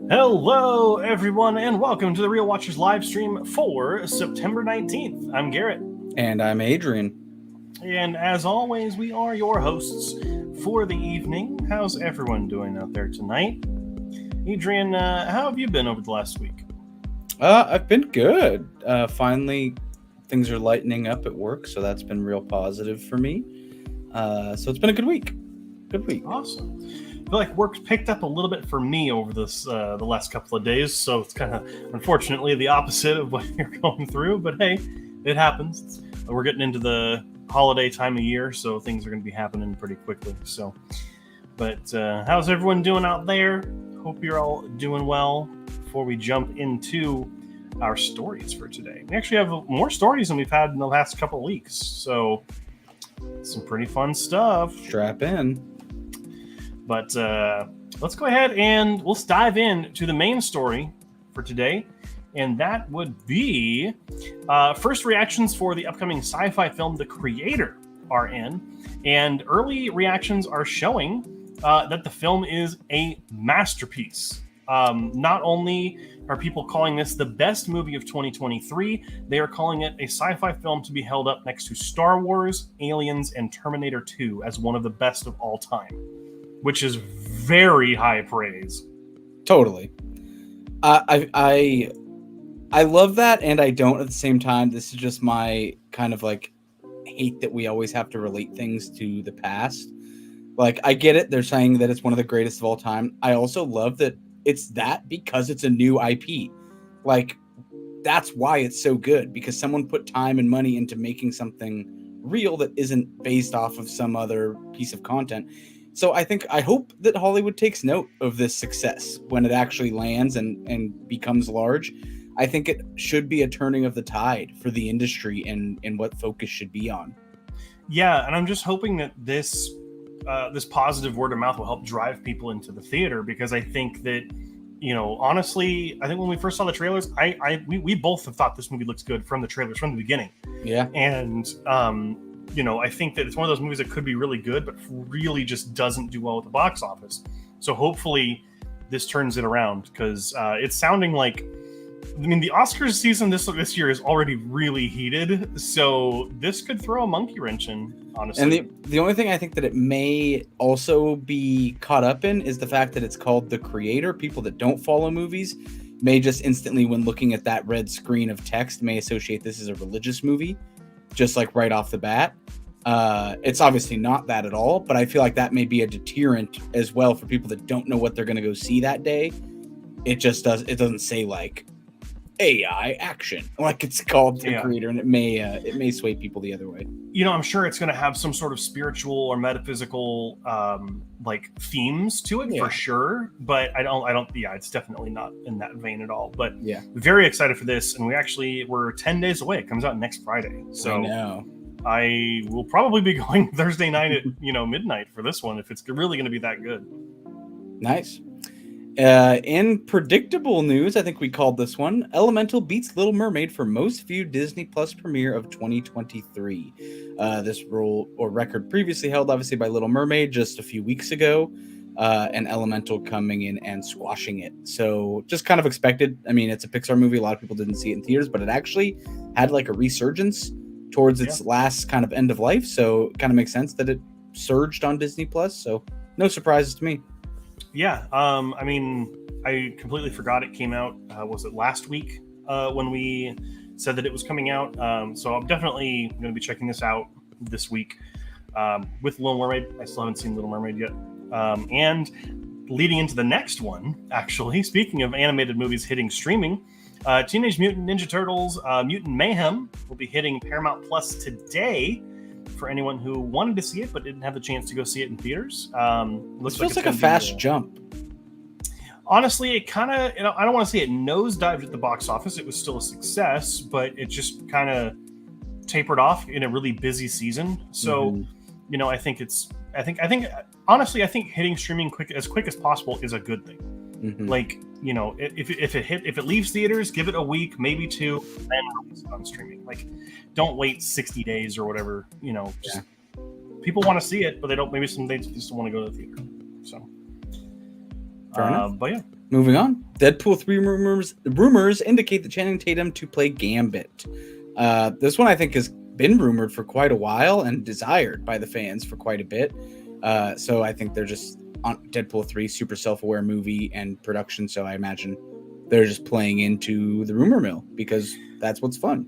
Hello, everyone, and welcome to the Real Watchers live stream for September 19th. I'm Garrett. And I'm Adrian. And as always, we are your hosts for the evening. How's everyone doing out there tonight? Adrian, how have you been over the last week? I've been good. Finally, things are lightening up at work, so that's been real positive for me. So it's been a good week. Good week. Awesome. I feel like work's picked up a little bit for me over this the last couple of days, so it's kind of unfortunately the opposite of what you're going through. But hey, it happens. We're getting into the holiday time of year, so things are going to be happening pretty quickly. So, but how's everyone doing out there? Hope you're all doing well. Before we jump into our stories for today, we actually have more stories than we've had in the last couple of weeks. So, some pretty fun stuff. Strap in. But let's go ahead and let's dive into the main story for today. And that would be first reactions for the upcoming sci-fi film The Creator are in. And early reactions are showing that the film is a masterpiece. Not only are people calling this the best movie of 2023, they are calling it a sci-fi film to be held up next to Star Wars, Aliens, and Terminator 2 as one of the best of all time. Which is very high praise. Totally. I love that, and I don't at the same time. This is just my kind of like hate that we always have to relate things to the past. Like, I get it. They're saying that it's one of the greatest of all time. I also love that it's that because it's a new IP. Like, that's why it's so good, because someone put time and money into making something real that isn't based off of some other piece of content. So I hope that Hollywood takes note of this success when it actually lands and becomes large. I think it should be a turning of the tide for the industry and what focus should be on. Yeah, and I'm just hoping that this positive word of mouth will help drive people into the theater, because I think that, you know, honestly, I think when we first saw the trailers, we both have thought this movie looks good from the trailers from the beginning. Yeah. And you know, I think that it's one of those movies that could be really good, but really just doesn't do well at the box office. So hopefully this turns it around, because it's sounding like, I mean, the Oscars season this year is already really heated. So this could throw a monkey wrench in, honestly. And the only thing I think that it may also be caught up in is the fact that it's called The Creator. People that don't follow movies may just instantly, when looking at that red screen of text, may associate this as a religious movie. Just like right off the bat. It's obviously not that at all, but I feel like that may be a deterrent as well for people that don't know what they're going to go see that day. It doesn't say like AI action, like it's called The Creator, and it may sway people the other way. You know, I'm sure it's going to have some sort of spiritual or metaphysical like themes to it, for sure. But I don't. Yeah, it's definitely not in that vein at all. But yeah, very excited for this, and we're 10 days away. It comes out next Friday, so I know. I will probably be going Thursday night at midnight for this one if it's really going to be that good. Nice. In predictable news, I think we called this one, Elemental beats Little Mermaid for most viewed Disney Plus premiere of 2023. This record previously held, obviously, by Little Mermaid just a few weeks ago, and Elemental coming in and squashing it. So just kind of expected. I mean, it's a Pixar movie. A lot of people didn't see it in theaters, but it actually had like a resurgence towards its last kind of end of life. So it kind of makes sense that it surged on Disney Plus. So no surprises to me. Yeah, I mean, I completely forgot it came out. Was it last week when we said that it was coming out? So I'm definitely going to be checking this out this week with Little Mermaid. I still haven't seen Little Mermaid yet. And leading into the next one, actually, speaking of animated movies hitting streaming, Teenage Mutant Ninja Turtles Mutant Mayhem will be hitting Paramount Plus today. For anyone who wanted to see it but didn't have the chance to go see it in theaters. Looks feels like a fast jump. Honestly, it kind of, I don't want to say it nosedived at the box office. It was still a success, but it just kind of tapered off in a really busy season. So, I think honestly, I think hitting streaming quick as possible is a good thing. Like, if it leaves theaters, give it a week, maybe two, then release it on streaming. Like, don't wait 60 days or whatever. People want to see it, but they don't. Maybe some days they just want to go to the theater. So, fair enough. But yeah, Moving on, Deadpool 3 rumors indicate that Channing Tatum to play Gambit. This one I think has been rumored for quite a while and desired by the fans for quite a bit. So I think they're just on Deadpool 3, super self-aware movie and production. So I imagine they're just playing into the rumor mill because that's what's fun.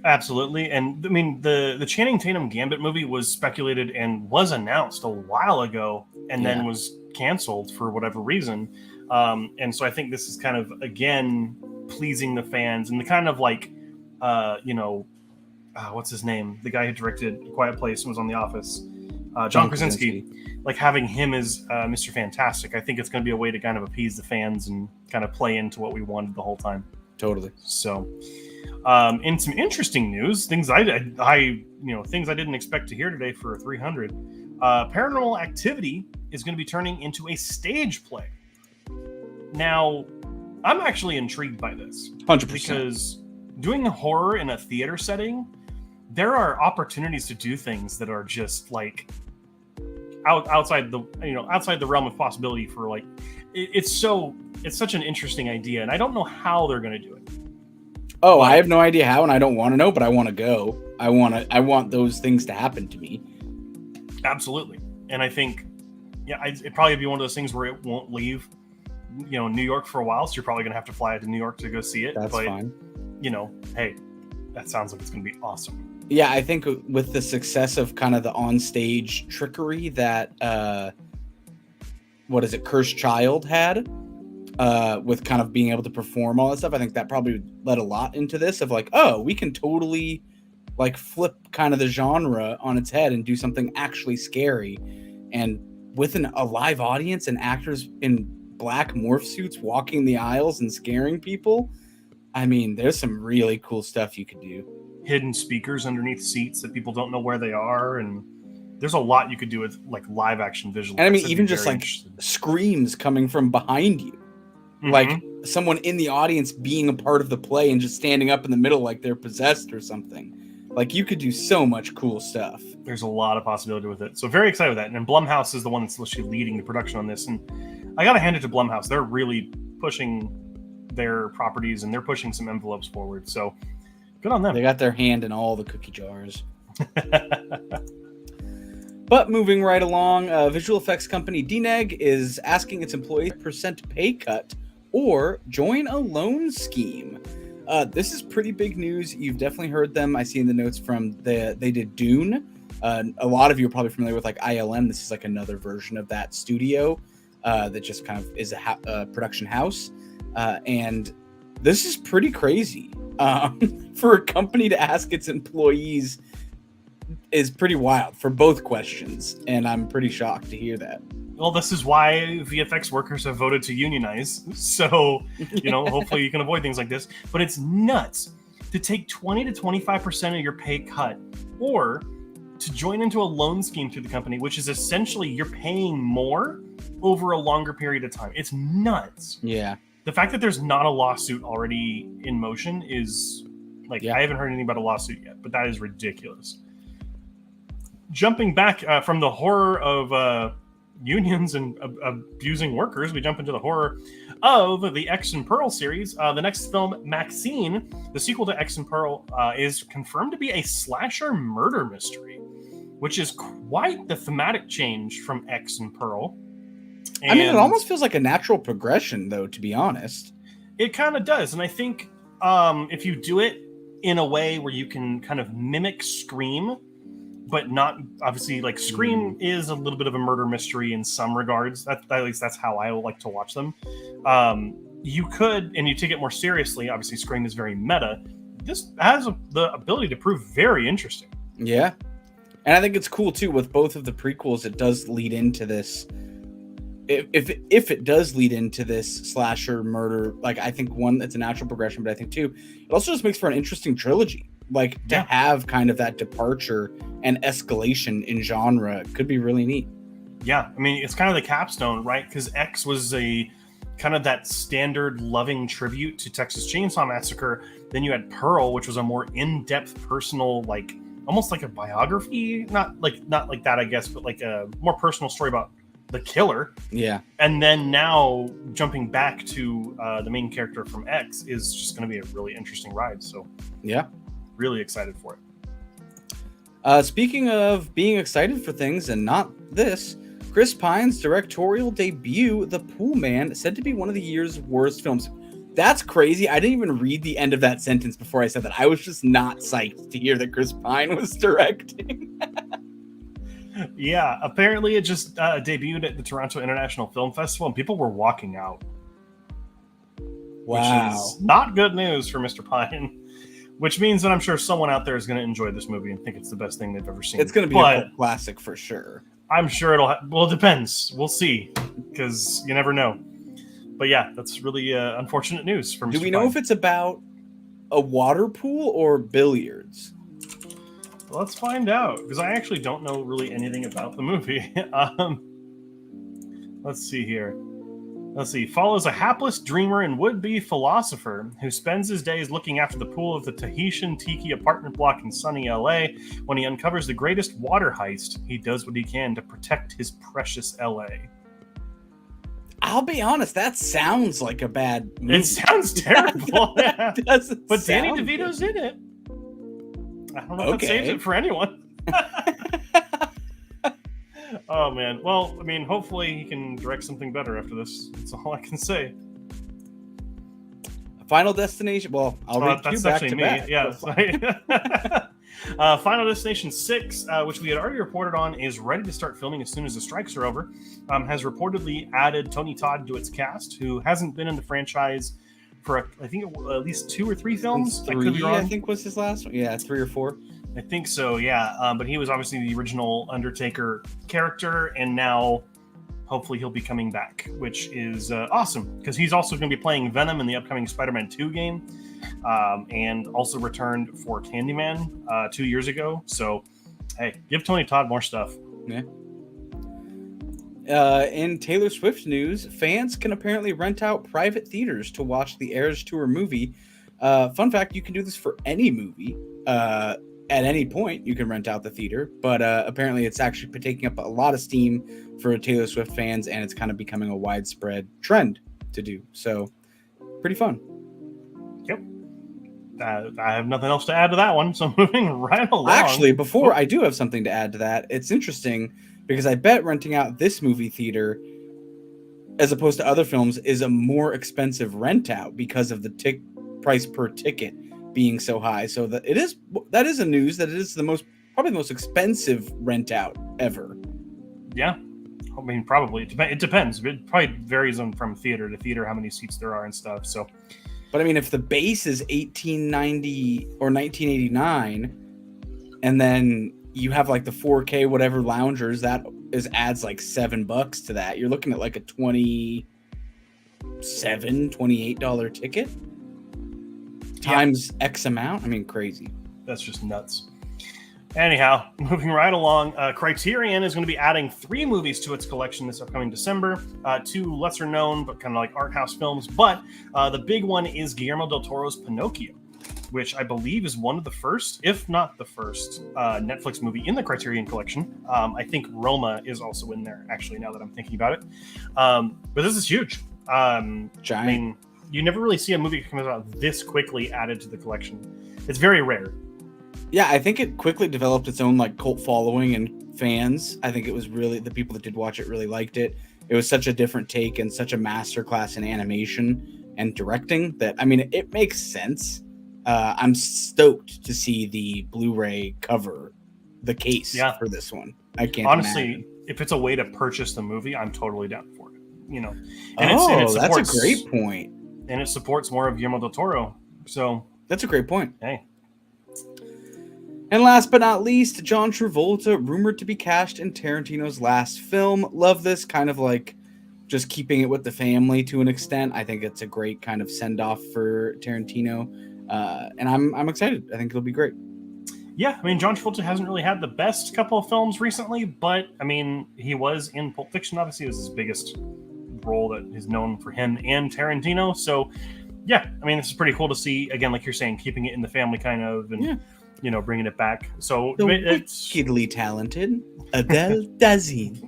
Absolutely. And I mean, the Channing Tatum Gambit movie was speculated and was announced a while ago and then was canceled for whatever reason. And so I think this is kind of, again, pleasing the fans and the kind of like, what's his name? The guy who directed A Quiet Place and was on The Office. John Krasinski. Like having him as Mr. Fantastic. I think it's going to be a way to kind of appease the fans and kind of play into what we wanted the whole time. Totally. So... in some interesting news, things I didn't expect to hear today for 300. Paranormal Activity is going to be turning into a stage play. Now, I'm actually intrigued by this 100%. because doing horror in a theater setting, there are opportunities to do things that are just like outside the realm of possibility for like it's such an interesting idea, and I don't know how they're going to do it. Oh, I have no idea how, and I don't want to know, but I want to go. I want those things to happen to me. Absolutely. And I think, it'd probably be one of those things where it won't leave, New York for a while. So you're probably going to have to fly to New York to go see it. That's fine. Hey, that sounds like it's going to be awesome. Yeah, I think with the success of kind of the onstage trickery that, Cursed Child had, with kind of being able to perform all that stuff, I think that probably led a lot into this of like, oh, we can totally like flip kind of the genre on its head and do something actually scary. And with a live audience and actors in black morph suits walking the aisles and scaring people, I mean, there's some really cool stuff you could do. Hidden speakers underneath seats that people don't know where they are, and there's a lot you could do with like live action visual. And I mean, even just like screams coming from behind you. Mm-hmm. Like someone in the audience being a part of the play and just standing up in the middle like they're possessed or something. Like you could do so much cool stuff. There's a lot of possibility with it. So very excited with that. And then Blumhouse is the one that's literally leading the production on this. And I got to hand it to Blumhouse. They're really pushing their properties and they're pushing some envelopes forward. So good on them. They got their hand in all the cookie jars. But moving right along, visual effects company DNEG is asking its employees % pay cut or join a loan scheme. This is pretty big news. You've definitely heard them. I see in the notes from they did Dune. A lot of you are probably familiar with like ILM. This is like another version of that studio that just kind of is a production house. And this is pretty crazy. For a company to ask its employees is pretty wild for both questions. And I'm pretty shocked to hear that. Well, this is why VFX workers have voted to unionize. So, hopefully you can avoid things like this. But it's nuts to take 20 to 25% of your pay cut or to join into a loan scheme through the company, which is essentially you're paying more over a longer period of time. It's nuts. Yeah. The fact that there's not a lawsuit already in motion is like, I haven't heard anything about a lawsuit yet, but that is ridiculous. Jumping back from the horror of unions and abusing workers, we jump into the horror of the X and Pearl series. The next film, Maxine, the sequel to X and Pearl, is confirmed to be a slasher murder mystery, which is quite the thematic change from X and Pearl. And I mean, it almost feels like a natural progression, though, to be honest. It kind of does. And I think if you do it in a way where you can kind of mimic Scream, but not obviously like Scream is a little bit of a murder mystery in some regards. At least that's how I like to watch them. You could, and you take it more seriously. Obviously, Scream is very meta. This has the ability to prove very interesting. Yeah, and I think it's cool too with both of the prequels. It does lead into this. If it does lead into this slasher murder, like I think one, that's a natural progression, but I think two, it also just makes for an interesting trilogy. Like to have kind of that departure and escalation in genre could be really neat. Yeah, I mean, it's kind of the capstone, right? Because X was a kind of that standard loving tribute to Texas Chainsaw Massacre. Then you had Pearl, which was a more in-depth personal, like almost like a biography, not like that, I guess, but like a more personal story about the killer. Yeah. And then now jumping back to the main character from X is just going to be a really interesting ride. So Yeah. really excited for it. Speaking of being excited for things and not this, Chris Pine's directorial debut, The Pool Man, said to be one of the year's worst films. That's crazy. I didn't even read the end of that sentence before I said that. I was just not psyched to hear that Chris Pine was directing. Yeah, apparently it just debuted at the Toronto International Film Festival and people were walking out. Wow. Which is not good news for Mr. Pine. Which means that I'm sure someone out there is going to enjoy this movie and think it's the best thing they've ever seen. It's going to be a cult classic for sure. I'm sure it'll... well, it depends. We'll see. Because you never know. But yeah, that's really unfortunate news for Mr. Do we know Pine. if it's about a water pool or billiards? Let's find out. Because I actually don't know really anything about the movie. Let's see here. Let's see. Follows a hapless dreamer and would-be philosopher who spends his days looking after the pool of the Tahitian Tiki apartment block in sunny LA. When he uncovers the greatest water heist, he does what he can to protect his precious LA. I'll be honest, that sounds like a bad movie. It sounds terrible. Yeah. Doesn't But Danny sound DeVito's good. in it. I don't know if that saves it for anyone. Oh, man. Well, I mean, hopefully he can direct something better after this. That's all I can say. Final Destination. Well, I'll read you back to back. Yeah. Final Destination 6, which we had already reported on, is ready to start filming as soon as the strikes are over. Has reportedly added Tony Todd to its cast, who hasn't been in the franchise for, I think, at least 2 or 3 films. I think was his last one. Yeah, 3 or 4. I think so, yeah. But he was obviously the original Undertaker character, and now hopefully he'll be coming back, which is awesome, because he's also going to be playing Venom in the upcoming Spider-Man 2 game, and also returned for Candyman 2 years ago. So, hey, give Tony Todd more stuff. Yeah. In Taylor Swift news, fans can apparently rent out private theaters to watch the Eras Tour movie. Fun fact, you can do this for any movie. At any point, you can rent out the theater, but apparently it's actually taking up a lot of steam for Taylor Swift fans, and it's kind of becoming a widespread trend to do. So, pretty fun. Yep. I have nothing else to add to that one, so moving right along. Actually, before I do have something to add to that, it's interesting because I bet renting out this movie theater, as opposed to other films, is a more expensive rent out because of the price per ticket being so high. So that is a news that it is probably the most expensive rent out ever. Yeah, I mean, probably it depends. It probably varies from theater to theater how many seats there are and stuff. So, but I mean, if the base is $18.90 or $19.89, and then you have like the 4K whatever loungers, that adds like $7 to that. You're looking at like a $28 ticket. Times X amount. I mean, crazy. That's just nuts. Anyhow, moving right along, Criterion is going to be adding 3 movies to its collection this upcoming December. 2 lesser known, but kind of like art house films. But the big one is Guillermo del Toro's Pinocchio, which I believe is one of the first, if not the first, Netflix movie in the Criterion collection. I think Roma is also in there, actually, now that I'm thinking about it. But this is huge. Giant. I mean, you never really see a movie come out this quickly added to the collection. It's very rare. Yeah, I think it quickly developed its own like cult following and fans. I think it was really, the people that did watch it really liked it. It was such a different take and such a masterclass in animation and directing that, I mean, it makes sense. I'm stoked to see the Blu-ray cover the case for this one. I can't honestly imagine. If it's a way to purchase the movie, I'm totally down for it. You know, and that's a great point. And it supports more of Guillermo del Toro. So that's a great point. Hey. And last but not least, John Travolta rumored to be cast in Tarantino's last film. Love this, kind of like just keeping it with the family to an extent. I think it's a great kind of send off for Tarantino, and I'm excited. I think it'll be great. Yeah, I mean, John Travolta hasn't really had the best couple of films recently, but I mean, he was in Pulp Fiction. Obviously, it was his biggest role that is known for him and Tarantino. So, yeah, I mean, this is pretty cool to see. Again, like you're saying, keeping it in the family, kind of, and you know, bringing it back. So the wickedly talented Adele Dazeem.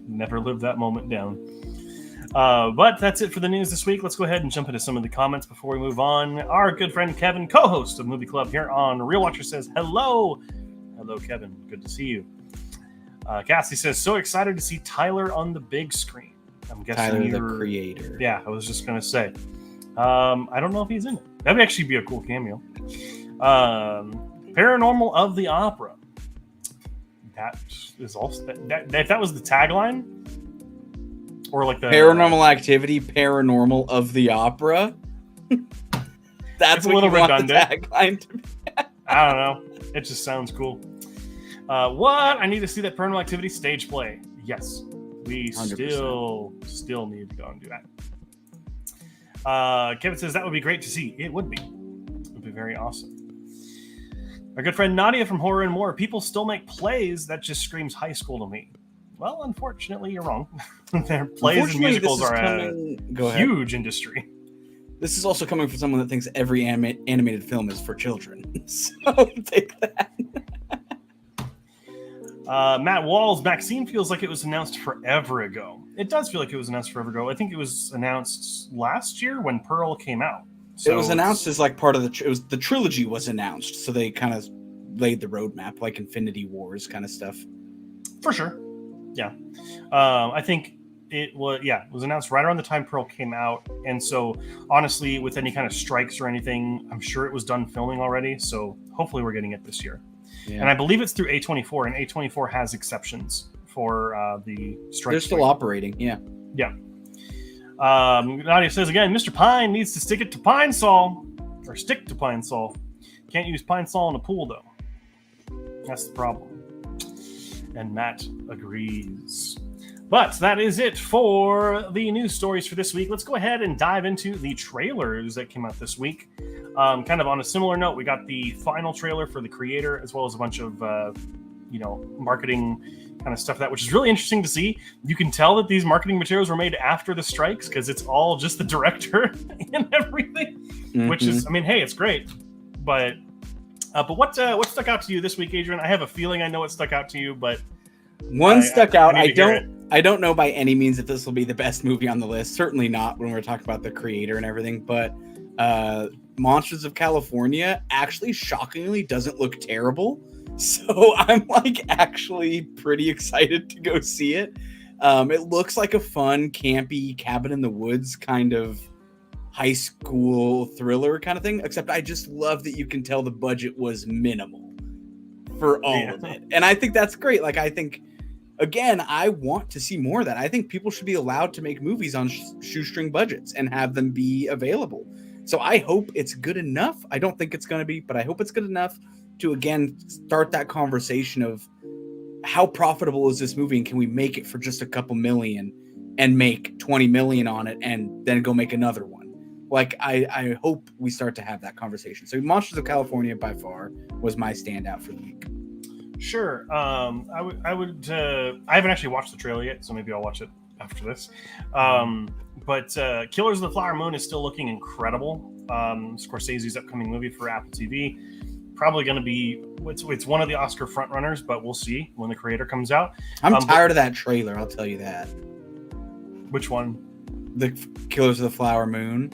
Never lived that moment down. But that's it for the news this week. Let's go ahead and jump into some of the comments before we move on. Our good friend Kevin, co-host of Movie Club here on Real Watcher, says hello. Hello, Kevin. Good to see you. Cassie says, so excited to see Tyler on the big screen. I'm guessing Tyler, the creator. Yeah, I was just going to say. I don't know if he's in it. That'd actually be a cool cameo. Paranormal of the Opera. That is also if that was the tagline, or like the Paranormal Activity, Paranormal of the Opera. That's a little redundant. The tagline to be. I don't know. It just sounds cool. What? I need to see that Paranormal Activity stage play. Yes, we 100%. still need to go and do that. Kevin says that would be great to see. It would be. It would be very awesome. Our good friend Nadia from Horror and More. People still make plays. That just screams high school to me. Well, unfortunately, you're wrong. Their plays and musicals are a huge industry. This is also coming from someone that thinks every animated film is for children. So take that. Matt Walls, Maxine feels like it was announced forever ago. It does feel like it was announced forever ago. I think it was announced last year when Pearl came out. So it was announced as like part of the trilogy was announced, so they kind of laid the roadmap, like Infinity Wars kind of stuff. For sure, yeah. I think it was announced right around the time Pearl came out, and so honestly, with any kind of strikes or anything, I'm sure it was done filming already. So hopefully, we're getting it this year. Yeah. And I believe it's through A24, and A24 has exceptions for the strike. They're still operating, yeah. Yeah. Nadia says again, Mr. Pine needs to stick to Pine Sol. Can't use Pine Sol in a pool, though. That's the problem. And Matt agrees. But that is it for the news stories for this week. Let's go ahead and dive into the trailers that came out this week. Kind of on a similar note, we got the final trailer for The Creator, as well as a bunch of marketing kind of stuff, which is really interesting to see. You can tell that these marketing materials were made after the strikes because it's all just the director and everything, which is, I mean, hey, it's great. But what stuck out to you this week, Adrian? I have a feeling I know what stuck out to you, but one stuck out. I don't know by any means if this will be the best movie on the list. Certainly not when we're talking about The Creator and everything, but Monsters of California actually shockingly doesn't look terrible. So I'm like actually pretty excited to go see it. It looks like a fun, campy cabin in the woods kind of high school thriller kind of thing, except I just love that you can tell the budget was minimal for all of it. And I think that's great. Like, I think, again, I want to see more of that. I think people should be allowed to make movies on shoestring budgets and have them be available. So I hope it's good enough. I don't think it's going to be, but I hope it's good enough to, again, start that conversation of how profitable is this movie and can we make it for just a couple million and make 20 million on it and then go make another one. Like, I hope we start to have that conversation. So Monsters of California by far was my standout for the week. Sure. I haven't actually watched the trailer yet, so maybe I'll watch it after this. But Killers of the Flower Moon is still looking incredible. Scorsese's upcoming movie for Apple TV. Probably going to be, it's one of the Oscar frontrunners, but we'll see when The Creator comes out. I'm tired of that trailer, I'll tell you that. Which one? The Killers of the Flower Moon.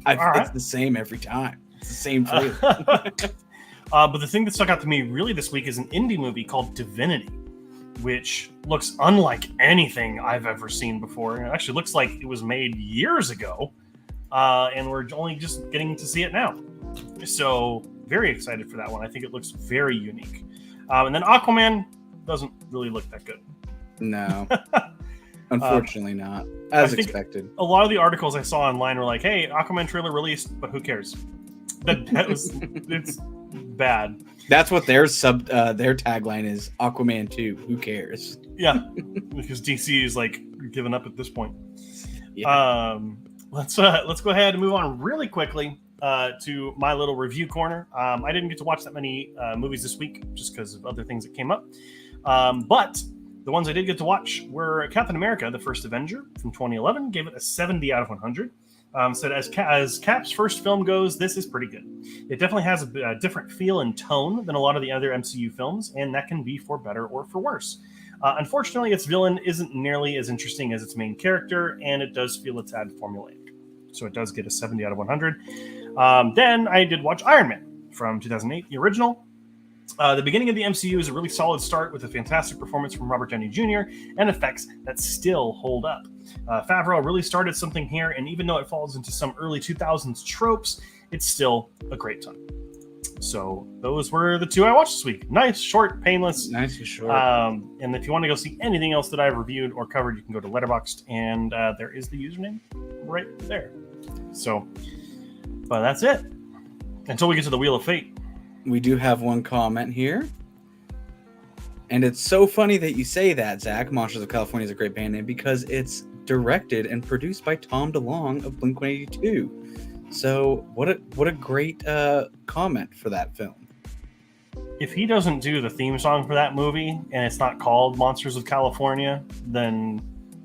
It's the same every time. It's the same trailer. But the thing that stuck out to me really this week is an indie movie called Divinity, which looks unlike anything I've ever seen before. It actually looks like it was made years ago, and we're only just getting to see it now. So very excited for that one. I think it looks very unique. And then Aquaman doesn't really look that good. No, unfortunately not. As expected. A lot of the articles I saw online were like, hey, Aquaman trailer released, but who cares? It's bad. That's what their tagline is. Aquaman 2. Who cares? Yeah, because DC is like giving up at this point. Yeah. Let's go ahead and move on really quickly to my little review corner. I didn't get to watch that many movies this week just because of other things that came up. But the ones I did get to watch were Captain America: The First Avenger from 2011. Gave it a 70 out of 100. Said as Cap's first film goes, this is pretty good. It definitely has a different feel and tone than a lot of the other MCU films, and that can be for better or for worse. Unfortunately, its villain isn't nearly as interesting as its main character, and it does feel a tad formulaic. So it does get a 70 out of 100. Then I did watch Iron Man from 2008, the original. The beginning of the MCU is a really solid start with a fantastic performance from Robert Downey Jr. and effects that still hold up. Favreau really started something here, and even though it falls into some early 2000s tropes, it's still a great time. So those were the two I watched this week. Nice, short, painless. Nice and short. And if you want to go see anything else that I've reviewed or covered, you can go to Letterboxd, and there is the username right there. So, but that's it. Until we get to the Wheel of Fate. We do have one comment here. And it's so funny that you say that, Zach. Monsters of California is a great band name because it's directed and produced by Tom DeLonge of Blink-182. So what a great comment for that film. If he doesn't do the theme song for that movie and it's not called Monsters of California, then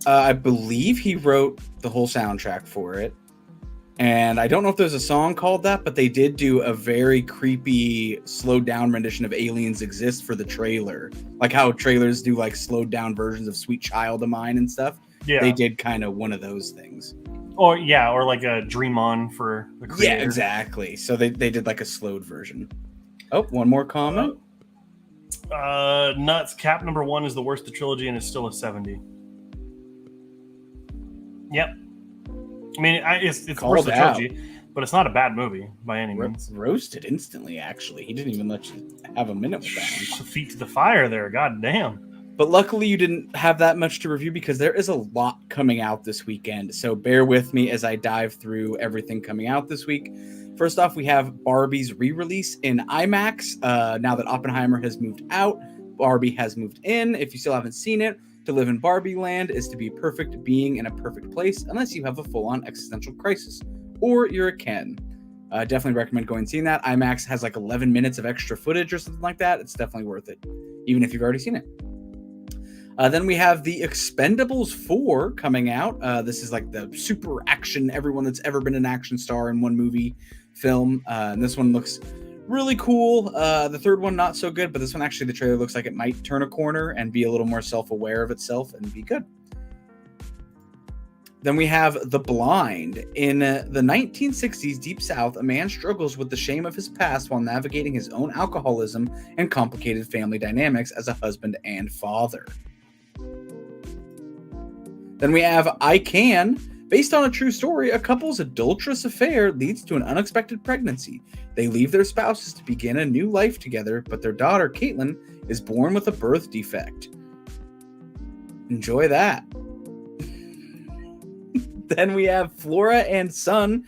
I believe he wrote the whole soundtrack for it. And I don't know if there's a song called that, but they did do a very creepy, slowed down rendition of Aliens Exist for the trailer. Like how trailers do like slowed down versions of Sweet Child of Mine and stuff. yeah. They did kind of one of those things. Or like a Dream On for the creator. Yeah, exactly. So they did like a slowed version. Oh, one more comment. Nuts. Cap number 1 is the worst of the trilogy and it's still a 70. Yep. I mean, it's the worst of the trilogy, but it's not a bad movie by any means. Roasted instantly, actually. He didn't even let you have a minute with that one. Feet to the fire there. God damn. But luckily you didn't have that much to review because there is a lot coming out this weekend. So bear with me as I dive through everything coming out this week. First off, we have Barbie's re-release in IMAX. Now that Oppenheimer has moved out, Barbie has moved in. If you still haven't seen it, to live in Barbie land is to be perfect being in a perfect place, unless you have a full-on existential crisis, or you're a Ken. Definitely recommend going and seeing that. IMAX has like 11 minutes of extra footage or something like that. It's definitely worth it, even if you've already seen it. Then we have The Expendables 4 coming out. This is like the super action, everyone that's ever been an action star in one movie film. And this one looks really cool. The third one, not so good, but this one actually, the trailer looks like it might turn a corner and be a little more self-aware of itself and be good. Then we have The Blind. In the 1960s Deep South, a man struggles with the shame of his past while navigating his own alcoholism and complicated family dynamics as a husband and father. Then we have I Can. Based on a true story, a couple's adulterous affair leads to an unexpected pregnancy. They leave their spouses to begin a new life together, but their daughter, Caitlin, is born with a birth defect. Enjoy that. Then we have Flora and Son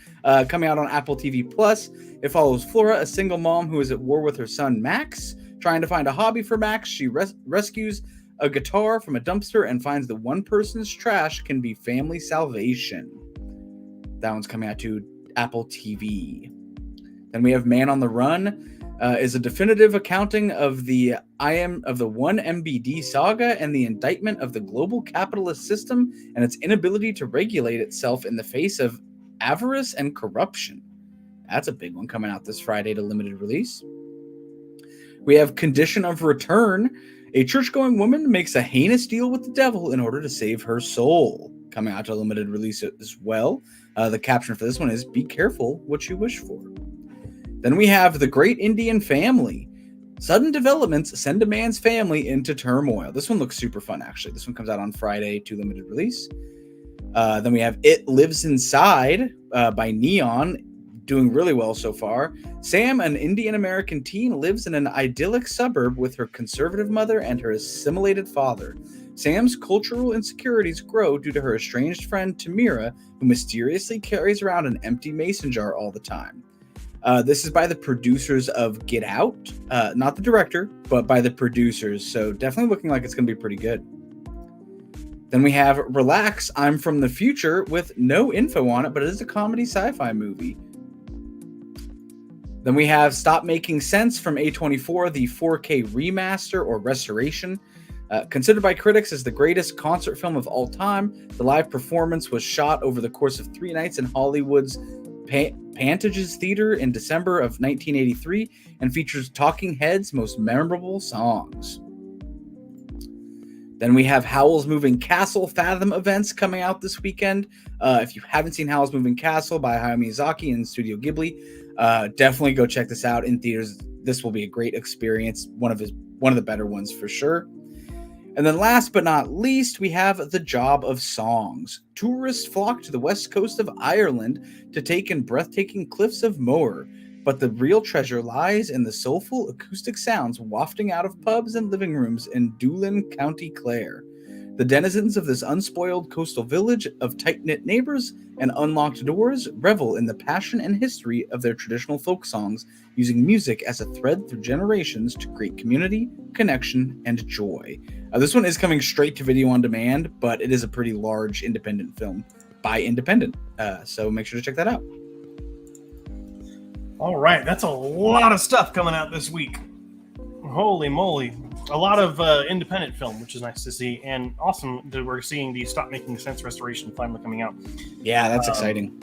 coming out on Apple TV+. It follows Flora, a single mom who is at war with her son, Max. Trying to find a hobby for Max, she rescues a guitar from a dumpster and finds that one person's trash can be family salvation. That one's coming out to Apple TV. Then we have Man on the Run, is a definitive accounting of the 1MBD saga and the indictment of the global capitalist system and its inability to regulate itself in the face of avarice and corruption. That's a big one coming out this Friday to limited release. We have Condition of Return. A church-going woman makes a heinous deal with the devil in order to save her soul. Coming out to limited release as well. The caption for this one is, "Be careful what you wish for." Then we have The Great Indian Family. Sudden developments send a man's family into turmoil. This one looks super fun, actually. This one comes out on Friday to limited release. Then we have It Lives Inside by Neon. Doing really well so far. Sam, an Indian-American teen, lives in an idyllic suburb with her conservative mother and her assimilated father. Sam's cultural insecurities grow due to her estranged friend Tamira, who mysteriously carries around an empty mason jar all the time. This is by the producers of Get Out. Not the director, but by the producers, so definitely looking like it's going to be pretty good. Then we have Relax, I'm from the Future, with no info on it, but it is a comedy sci-fi movie. Then we have Stop Making Sense from A24, the 4K remaster or restoration. Considered by critics as the greatest concert film of all time, the live performance was shot over the course of 3 nights in Hollywood's Pantages Theater in December of 1983 and features Talking Heads' most memorable songs. Then we have Howl's Moving Castle Fathom events coming out this weekend. If you haven't seen Howl's Moving Castle by Hayao Miyazaki and Studio Ghibli, definitely go check this out in theaters. This will be a great experience. One of the better ones for sure. And then last but not least, we have The Job of Songs. Tourists flock to the west coast of Ireland to take in breathtaking cliffs of Moher, but the real treasure lies in the soulful acoustic sounds wafting out of pubs and living rooms in Doolin, County Clare. The denizens of this unspoiled coastal village of tight-knit neighbors and unlocked doors revel in the passion and history of their traditional folk songs, using music as a thread through generations to create community, connection, and joy. This one is coming straight to video on demand, but it is a pretty large independent film by Independent, so make sure to check that out. All right, that's a lot of stuff coming out this week. Holy moly. A lot of independent film, which is nice to see, and awesome that we're seeing the Stop Making Sense restoration finally coming out. Yeah, that's exciting.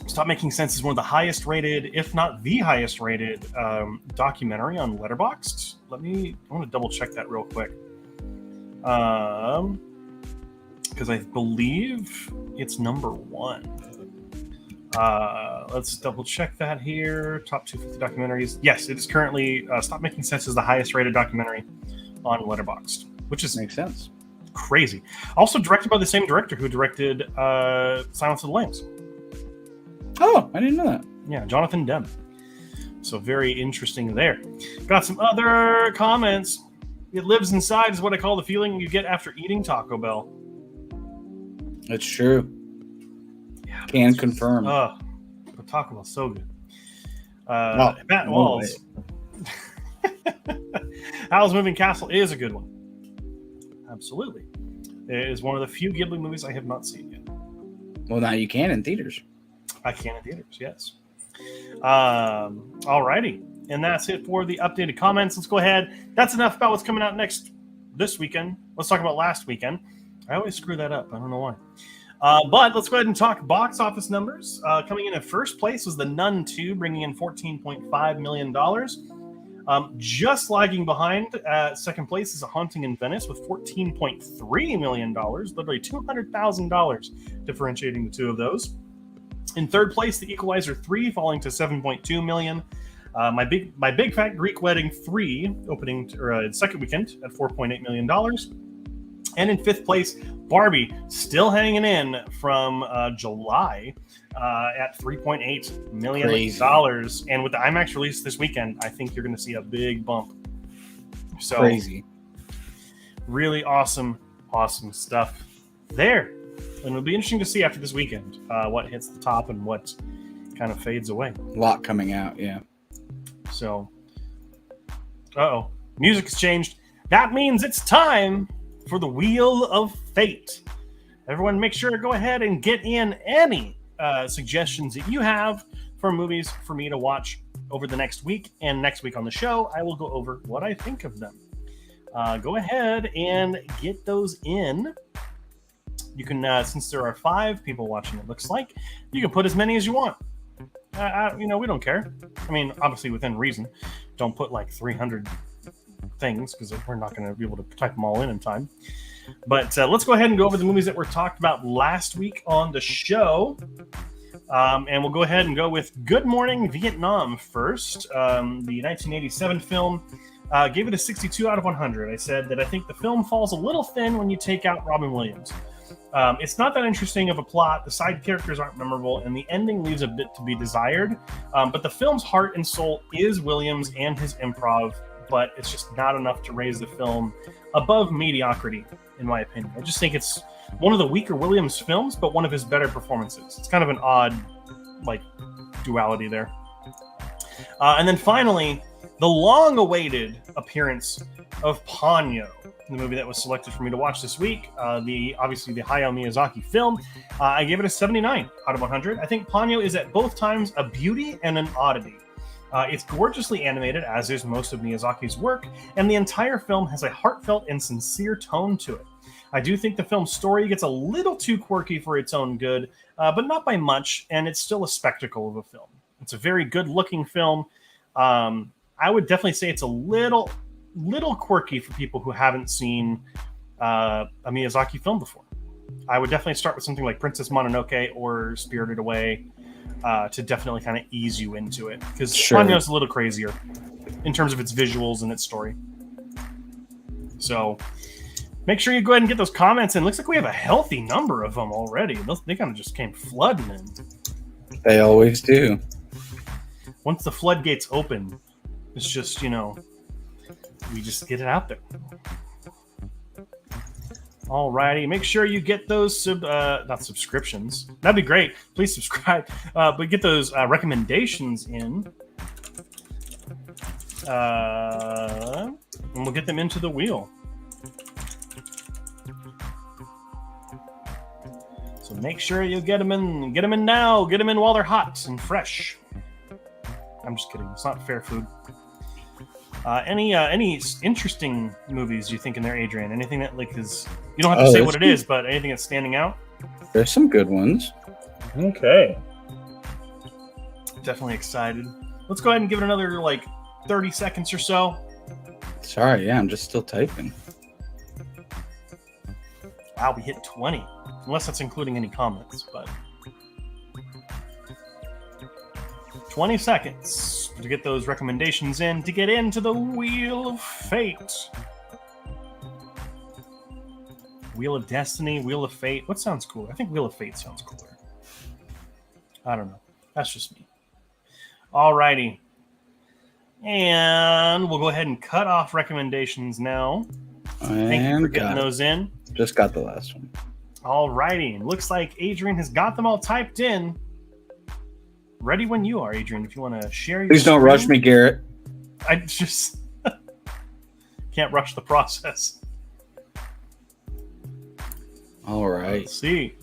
Stop Making Sense is one of the highest rated, if not the highest rated, documentary on Letterboxd. I want to double check that real quick. Because I believe it's number 1. Let's double check that here. Top 250 documentaries. Yes, it is currently Stop Making Sense is the highest rated documentary on Letterboxd, which is makes sense. Crazy. Also directed by the same director who directed Silence of the Lambs. Oh, I didn't know that. Yeah, Jonathan Demme. So very interesting there. Got some other comments. It lives inside is what I call the feeling you get after eating Taco Bell. That's true. Yeah, can confirm. But Taco Bell's so good. Matt Walls. Howl's Moving Castle is a good one. Absolutely. It is one of the few Ghibli movies I have not seen yet. Well, now you can in theaters. I can in theaters, yes. Alrighty. And that's it for the updated comments. Let's go ahead. That's enough about what's coming out this weekend. Let's talk about last weekend. I always screw that up. I don't know why. But let's go ahead and talk box office numbers. Coming in at first place was The Nun 2, bringing in $14.5 million. Just lagging behind at second place is A Haunting in Venice with $14.3 million, literally $200,000 differentiating the two of those. In third place, The Equalizer 3, falling to $7.2 million. My Big Fat Greek Wedding 3, opening second weekend at $4.8 million. And in fifth place, Barbie, still hanging in from July at $3.8 million. Crazy. And with the IMAX release this weekend, I think you're going to see a big bump. So crazy. Really awesome stuff there. And it'll be interesting to see after this weekend what hits the top and what kind of fades away. A lot coming out, yeah. So, music has changed. That means it's time for the Wheel of Fate. Everyone make sure to go ahead and get in any suggestions that you have for movies for me to watch over the next week. And next week on the show, I will go over what I think of them. Go ahead and get those in. You can, since there are 5 people watching, it looks like, you can put as many as you want. We don't care. I mean, obviously within reason. Don't put like 300 things because we're not going to be able to type them all in time. But let's go ahead and go over the movies that were talked about last week on the show. And we'll go ahead and go with Good Morning Vietnam first. The 1987 film. Gave it a 62 out of 100. I said that I think the film falls a little thin when you take out Robin Williams. It's not that interesting of a plot. The side characters aren't memorable, and the ending leaves a bit to be desired. But the film's heart and soul is Williams and his improv, but it's just not enough to raise the film above mediocrity, in my opinion. I just think it's one of the weaker Williams films, but one of his better performances. It's kind of an odd, duality there. And then finally, the long-awaited appearance of Ponyo, the movie that was selected for me to watch this week. Obviously the Hayao Miyazaki film. I gave it a 79 out of 100. I think Ponyo is at both times a beauty and an oddity. It's gorgeously animated, as is most of Miyazaki's work, and the entire film has a heartfelt and sincere tone to it. I do think the film's story gets a little too quirky for its own good, but not by much, and it's still a spectacle of a film. It's a very good-looking film. I would definitely say it's a little quirky for people who haven't seen a Miyazaki film before. I would definitely start with something like Princess Mononoke or Spirited Away to definitely kind of ease you into it, because Ponyo's a little crazier in terms of its visuals and its story. So make sure you go ahead and get those comments in. Looks like we have a healthy number of them already. They kind of just came flooding in. They always do. Once the floodgates open, it's just, we just get it out there. Alrighty, make sure you get those not subscriptions. That'd be great. Please subscribe, but get those recommendations in, and we'll get them into the wheel. So make sure you get them in. Get them in now. Get them in while they're hot and fresh. I'm just kidding. It's not fair food. Any interesting movies you think in there, Adrian? Anything that is, you don't have to say what it is, but anything that's standing out? There's some good ones. Okay. Definitely excited. Let's go ahead and give it another 30 seconds or so. Sorry, yeah, I'm just still typing. Wow, we hit 20. Unless that's including any comments, but 20 seconds to get those recommendations in to get into the Wheel of Fate. Wheel of Destiny, Wheel of Fate. What sounds cooler? I think Wheel of Fate sounds cooler. I don't know. That's just me. Alrighty. And we'll go ahead and cut off recommendations now. Thank you for getting those in. Just got the last one. Alrighty. Looks like Adrian has got them all typed in. Ready when you are, Adrian, if you want to share your Please don't screen. rush me, Garrett. I just can't rush the process. All right. Let's see.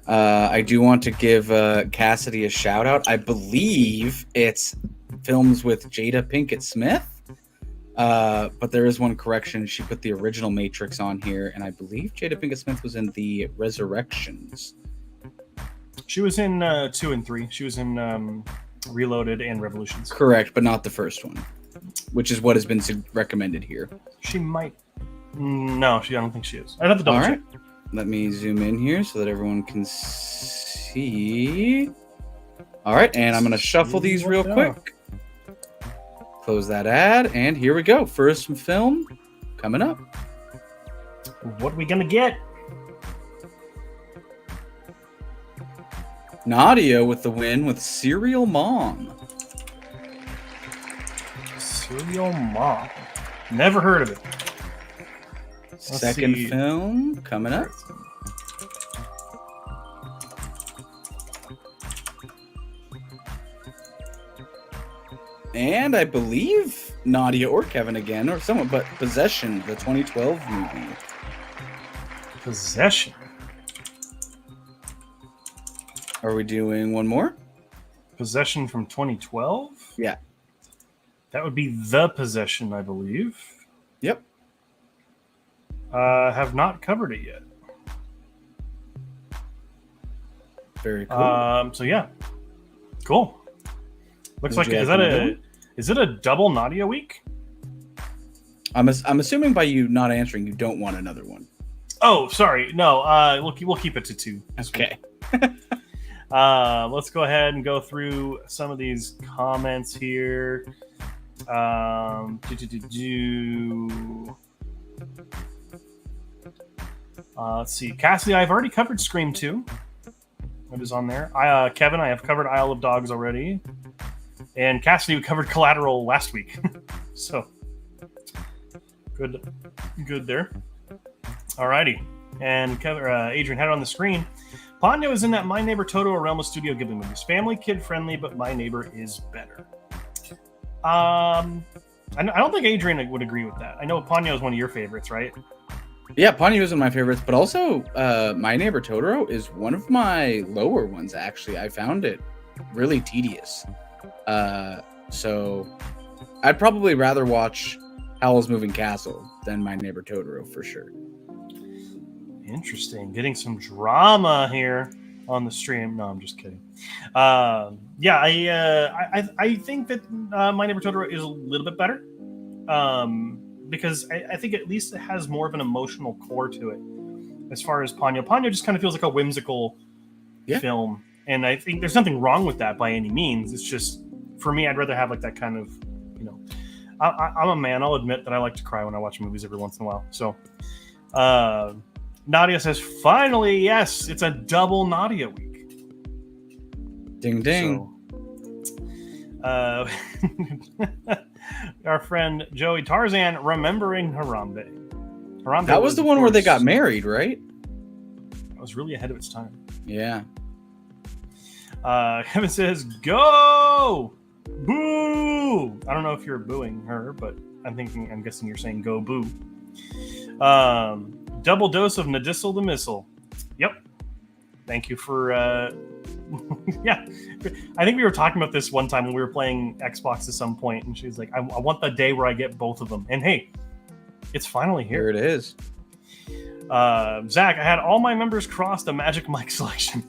I do want to give Cassidy a shout out. I believe it's films with Jada Pinkett Smith. But there is one correction. She put the original Matrix on here, and I believe Jada Pinkett Smith was in the Resurrections. She was in 2 and 3. She was in Reloaded and Revolutions. Correct, but not the first one, which is what has been recommended here. She might. No, I don't think she is. I'd have to double check. Let me zoom in here so that everyone can see. All right, and I'm going to shuffle these real quick. Close that ad, and here we go. First film coming up. What are we going to get? Nadia with the win with Serial Mom. Serial Mom. Never heard of it. Second film coming up. And I believe Nadia or Kevin again, or someone, but Possession, the 2012 movie. Possession. Are we doing one more? Possession from 2012? Yeah. That would be The Possession, I believe. Yep. Have not covered it yet. Very cool. So yeah. Cool. Looks like is it a double Nadia week? I'm assuming by you not answering, you don't want another one. Oh, sorry. No, we'll keep it to 2. Okay. Let's go ahead and go through some of these comments here. Let's see. Cassidy, I've already covered Scream 2. It is on there. Kevin, I have covered Isle of Dogs already. And Cassidy, we covered Collateral last week. So, good there. Alrighty. And Adrian had it on the screen. Ponyo is in that My Neighbor Totoro realm of Studio Ghibli movies. Family, kid-friendly, but My Neighbor is better. I don't think Adrian would agree with that. I know Ponyo is one of your favorites, right? Yeah, Ponyo is one of my favorites, but also My Neighbor Totoro is one of my lower ones, actually. I found it really tedious. So I'd probably rather watch Howl's Moving Castle than My Neighbor Totoro for sure. Interesting. Getting some drama here on the stream. No, I'm just kidding. I think that My Neighbor Totoro is a little bit better. because I think at least it has more of an emotional core to it. As far as Ponyo, Ponyo just kind of feels like a whimsical film, and I think there's nothing wrong with that by any means. It's just, for me, I'd rather have like that kind of, you know, I'm a man. I'll admit that I like to cry when I watch movies every once in a while. So, Nadia says, finally, yes, it's a double Nadia week. Ding, ding. So, our friend Joey Tarzan remembering Harambe. That was the one where they got married, right? It was really ahead of its time. Yeah. Kevin says, go! Boo! I don't know if you're booing her, but I'm guessing you're saying go boo. Double dose of Nadissel the Missile. Yep. Thank you for yeah. I think we were talking about this one time when we were playing Xbox at some point, and she's like, I want the day where I get both of them. And hey, it's finally here. Here it is. Zach, I had all my members cross the Magic Mike selection.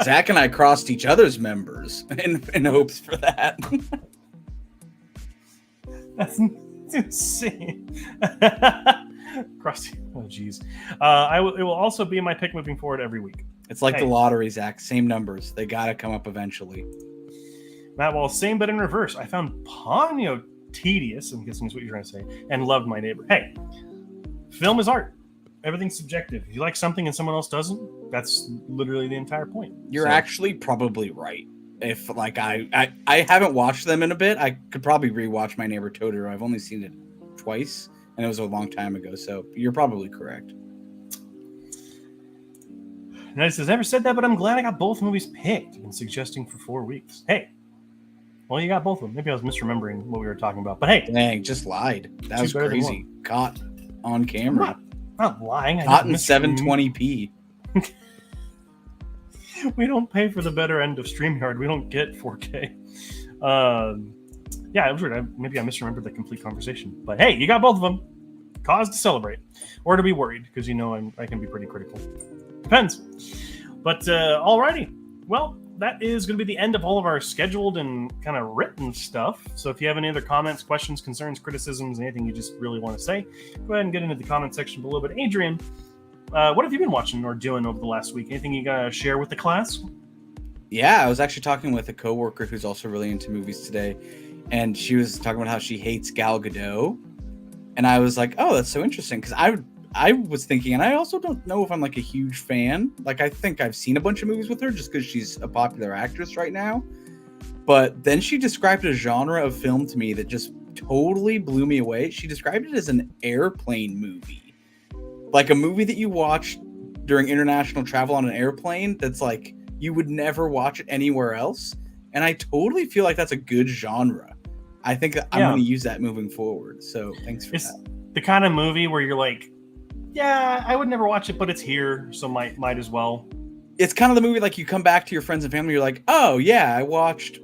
Zach and I crossed each other's members in hopes for that. That's insane. Oh, geez. It will also be my pick moving forward every week. It's like the lottery, Zach. Same numbers. They got to come up eventually. Matt Wall, same but in reverse. I found Ponyo tedious, I'm guessing is what you're trying to say, and loved My Neighbor. Hey, film is art. Everything's subjective. If you like something and someone else doesn't, that's literally the entire point. You're actually probably right. If like I haven't watched them in a bit, I could probably rewatch My Neighbor Totoro. I've only seen it twice, and it was a long time ago, so you're probably correct. Nice says, never said that, but I'm glad I got both movies picked and suggesting for 4 weeks. Hey, well, you got both of them. Maybe I was misremembering what we were talking about, but hey. Dang, just lied. That was crazy. Caught on camera. I'm not lying. Caught in 720p. We don't pay for the better end of StreamYard. We don't get 4K. Yeah, it was weird. Maybe I misremembered the complete conversation. But hey, you got both of them. Cause to celebrate. Or to be worried, because you know I can be pretty critical. Depends. But alrighty. Well, that is going to be the end of all of our scheduled and kind of written stuff. So if you have any other comments, questions, concerns, criticisms, anything you just really want to say, go ahead and get into the comment section below. But Adrian, what have you been watching or doing over the last week? Anything you got to share with the class? Yeah, I was actually talking with a coworker who's also really into movies today, and she was talking about how she hates Gal Gadot. And I was like, oh, that's so interesting, because I was thinking, and I also don't know if I'm like a huge fan. Like, I think I've seen a bunch of movies with her just because she's a popular actress right now. But then she described a genre of film to me that just totally blew me away. She described it as an airplane movie. Like a movie that you watch during international travel on an airplane that's like, you would never watch it anywhere else. And I totally feel like that's a good genre. I think that I'm going to use that moving forward. So thanks for that. The kind of movie where you're like, yeah, I would never watch it, but it's here, so might as well. It's kind of the movie like you come back to your friends and family, you're like, oh yeah, I watched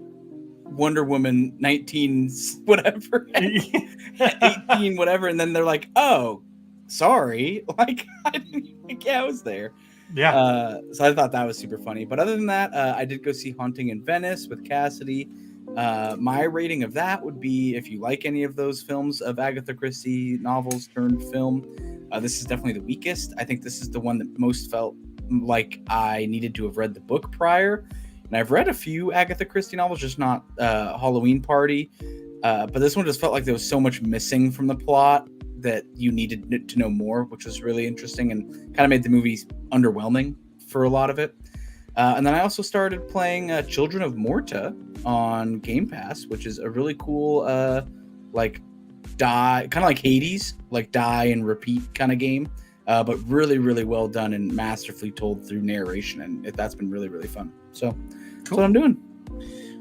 Wonder Woman 19 whatever, 18 whatever, and then they're like, oh, sorry, like I didn't even think I was there. Yeah. So I thought that was super funny. But other than that, I did go see Haunting in Venice with Cassidy. My rating of that would be, if you like any of those films of Agatha Christie novels turned film, this is definitely the weakest. I think this is the one that most felt like I needed to have read the book prior. And I've read a few Agatha Christie novels, just not Halloween Party. But this one just felt like there was so much missing from the plot that you needed to know more, which was really interesting and kind of made the movie underwhelming for a lot of it. And then I also started playing Children of Morta on Game Pass, which is a really cool, like die, kind of like Hades, like die and repeat kind of game, but really, really well done and masterfully told through narration. And that's been really, really fun. So cool. That's what I'm doing.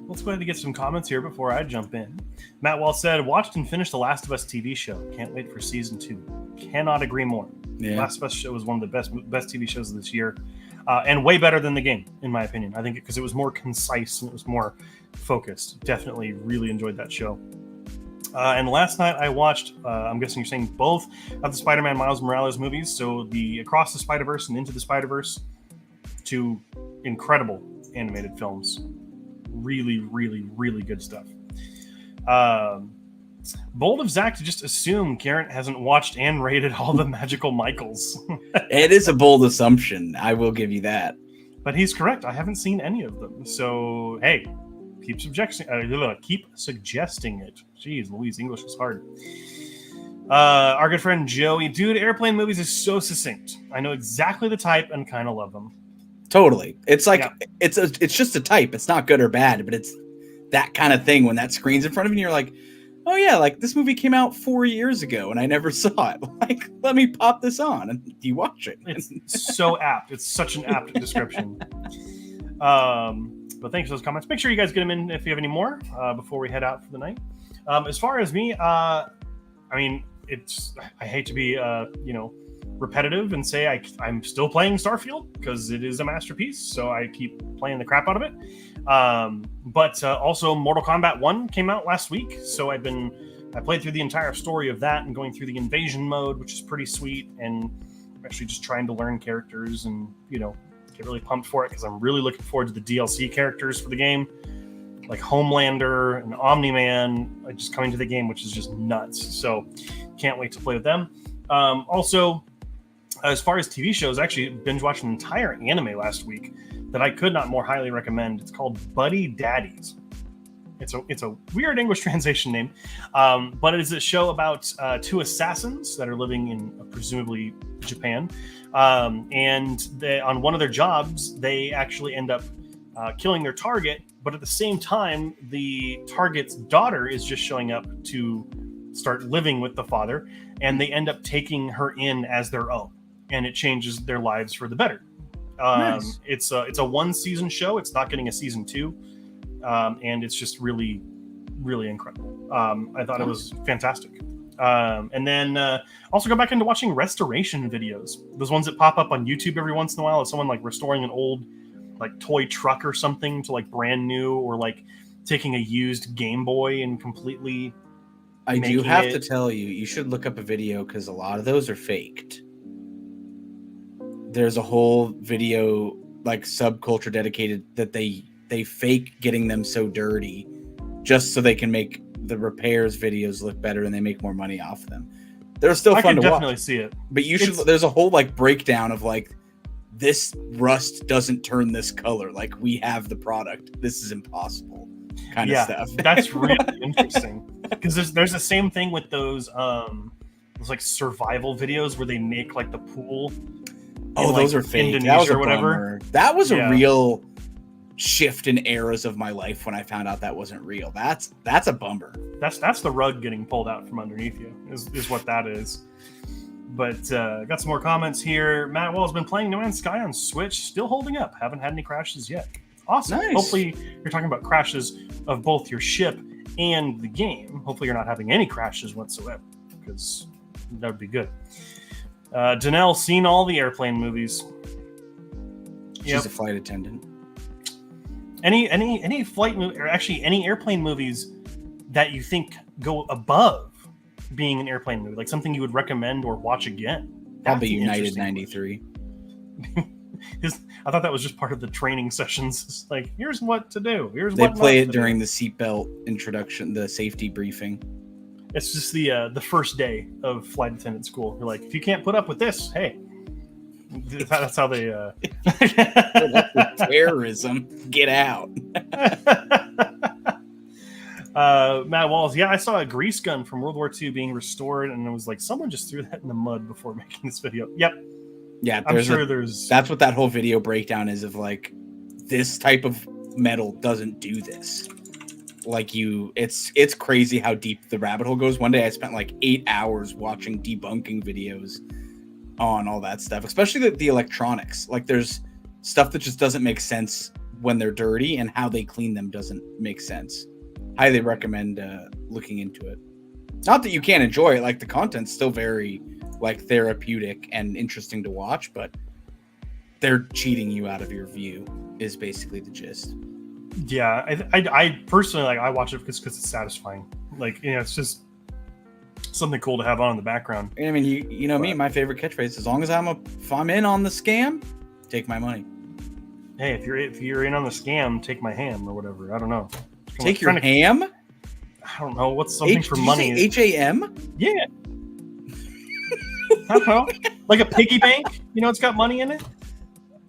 Let's go ahead and get some comments here before I jump in. Matt Wall said, watched and finished The Last of Us TV show. Can't wait for season 2. Cannot agree more. Yeah. Last of Us show was one of the best TV shows of this year. And way better than the game, in my opinion. I think because it was more concise and it was more focused. Definitely really enjoyed that show. And last night I watched, I'm guessing you're saying both of the Spider-Man Miles Morales movies. So the Across the Spider-Verse and Into the Spider-Verse, 2 incredible animated films. Really, really, really good stuff. Bold of Zach to just assume Garrett hasn't watched and rated all the Magical Michaels. It is a bold assumption. I will give you that. But he's correct. I haven't seen any of them. So, hey, keep suggesting it. Jeez, Louise, English is hard. Our good friend Joey. Dude, airplane movies is so succinct. I know exactly the type and kind of love them. Totally. It's like, it's just a type. It's not good or bad, but it's that kind of thing when that screen's in front of you and you're like, oh yeah, like this movie came out 4 years ago and I never saw it. Like, let me pop this on and you watch it. It's so apt. It's such an apt description. But thanks for those comments. Make sure you guys get them in if you have any more before we head out for the night. As far as me, I mean, I hate to be repetitive and say I'm still playing Starfield because it is a masterpiece, so I keep playing the crap out of it. But also Mortal Kombat 1 came out last week, so I played through the entire story of that and going through the invasion mode, which is pretty sweet, and actually just trying to learn characters and get really pumped for it because I'm really looking forward to the DLC characters for the game, like Homelander and Omni-Man, like just coming to the game, which is just nuts. So can't wait to play with them. Also, as far as TV shows, I actually binge watched an entire anime last week that I could not more highly recommend. It's called Buddy Daddies. It's a weird English translation name, but it is a show about two assassins that are living in presumably Japan, and on one of their jobs, they actually end up killing their target, but at the same time, the target's daughter is just showing up to start living with the father, and they end up taking her in as their own, and it changes their lives for the better. Nice. It's a one season show. It's not getting a season 2, and it's just really, really incredible. I thought it was fantastic. And then also go back into watching restoration videos. Those ones that pop up on YouTube every once in a while of someone like restoring an old like toy truck or something to like brand new, or like taking a used Game Boy and completely. I do have to tell you, you should look up a video because a lot of those are faked. There's a whole video like subculture dedicated that they fake getting them so dirty just so they can make the repairs videos look better and they make more money off them. They're still fun to watch. I can definitely see it. But you should. There's a whole like breakdown of like, this rust doesn't turn this color. Like, we have the product. This is impossible. Kind of stuff. That's really interesting because there's the same thing with those like survival videos where they make like the pool. Oh, those are fake. Indonesia, that was or whatever. Bummer. That was a real shift in eras of my life when I found out that wasn't real. That's a bummer. That's the rug getting pulled out from underneath you is what that is. But got some more comments here. Matt Wall has been playing No Man's Sky on Switch, still holding up. Haven't had any crashes yet. Awesome. Nice. Hopefully you're talking about crashes of both your ship and the game. Hopefully you're not having any crashes whatsoever, because that would be good. Danelle, seen all the airplane movies. She's a flight attendant. Any flight movie, or actually any airplane movies that you think go above being an airplane movie, like something you would recommend or watch again? Probably United 93. I thought that was just part of the training sessions. It's like, here's what to do. They play it during the seatbelt introduction, the safety briefing. It's just the first day of flight attendant school. You're like, if you can't put up with this, hey, that's how they. That's terrorism. Get out. Matt Walls, I saw a grease gun from World War II being restored, and it was like someone just threw that in the mud before making this video. Yep. Yeah, there's. That's what that whole video breakdown is of like, this type of metal doesn't do this. Like it's crazy how deep the rabbit hole goes. One day I spent like 8 hours watching debunking videos on all that stuff, especially the electronics. Like, there's stuff that just doesn't make sense when they're dirty, and how they clean them doesn't make sense. Highly recommend looking into it. Not that you can't enjoy it, like the content's still very like therapeutic and interesting to watch, but they're cheating you out of your view is basically the gist. Yeah, I personally I watch it because it's satisfying. Like, it's just something cool to have on in the background. I mean, you know me, my favorite catchphrase: as long as if I'm in on the scam, take my money. Hey, if you're in on the scam, take my ham or whatever. I don't know. Take your ham? I don't know, what's something for did money? You say HAM? Yeah. I don't know. Like a piggy bank? You know, it's got money in it?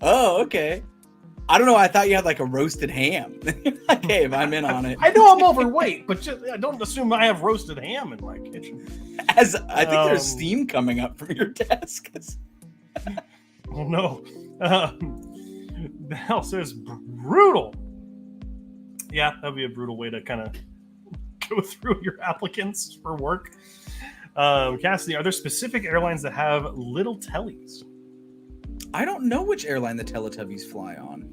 Oh, okay. I don't know. I thought you had like a roasted ham. Okay, if I'm in on it. I know I'm overweight, but don't assume I have roasted ham in my kitchen. As I think there's steam coming up from your desk. Oh no. The hell says brutal. Yeah, that'd be a brutal way to kind of go through your applicants for work. Cassidy, are there specific airlines that have little tellies? I don't know which airline the Teletubbies fly on.